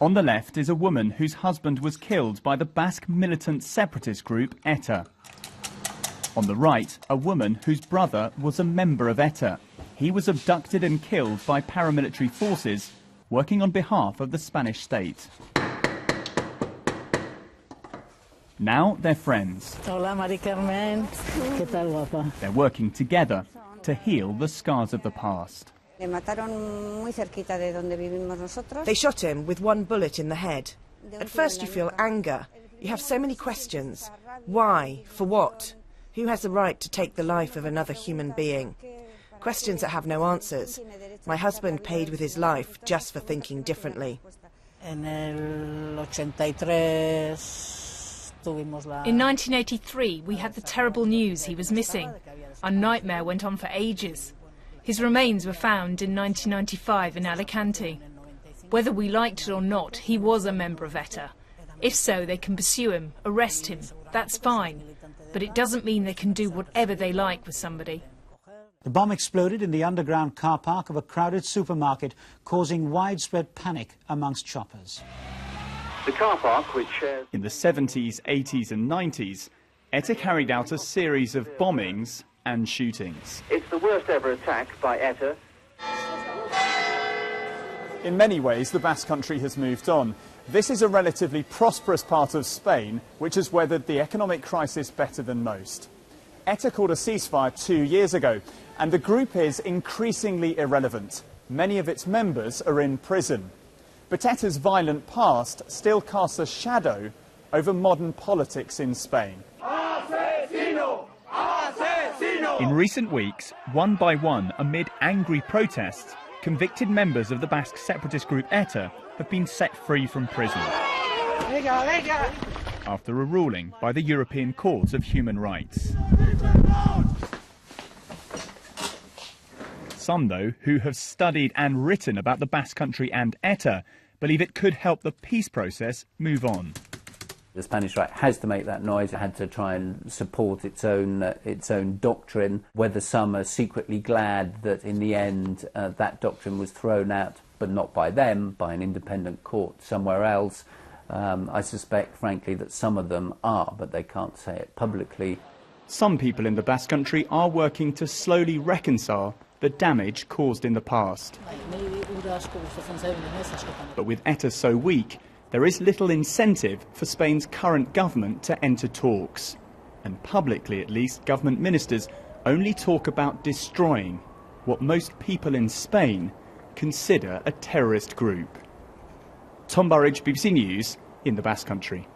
On the left is a woman whose husband was killed by the Basque militant separatist group ETA. On the right, a woman whose brother was a member of ETA. He was abducted and killed by paramilitary forces working on behalf of the Spanish state. Now they're friends. Hola, Mari Carmen. ¿Qué tal, guapa? They're working together to heal the scars of the past. They shot him with one bullet in the head. At first you feel anger. You have so many questions. Why? For what? Who has the right to take the life of another human being? Questions that have no answers. My husband paid with his life just for thinking differently. In 1983, we had the terrible news he was missing. Our nightmare went on for ages. His remains were found in 1995 in Alicante. Whether we liked it or not, he was a member of ETA. If so, they can pursue him, arrest him. That's fine. But it doesn't mean they can do whatever they like with somebody. The bomb exploded in the underground car park of a crowded supermarket, causing widespread panic amongst shoppers. The car park, which shares... In the 70s, 80s and 90s, ETA carried out a series of bombings and shootings. It's the worst ever attack by ETA. In many ways, the Basque Country has moved on. This is a relatively prosperous part of Spain, which has weathered the economic crisis better than most. ETA called a ceasefire 2 years ago, and the group is increasingly irrelevant. Many of its members are in prison. But ETA's violent past still casts a shadow over modern politics in Spain. Asesino! Asesino! In recent weeks, one by one, amid angry protests, convicted members of the Basque separatist group ETA have been set free from prison after a ruling by the European Court of Human Rights. Some, though, who have studied and written about the Basque Country and ETA believe it could help the peace process move on. The Spanish right has to make that noise. It had to try and support its own doctrine. Whether some are secretly glad that in the end that doctrine was thrown out, but not by them, by an independent court somewhere else. I suspect, frankly, that some of them are, but they can't say it publicly. Some people in the Basque Country are working to slowly reconcile the damage caused in the past. But with ETA so weak, there is little incentive for Spain's current government to enter talks. And publicly, at least, government ministers only talk about destroying what most people in Spain consider a terrorist group. Tom Burridge, BBC News, in the Basque Country.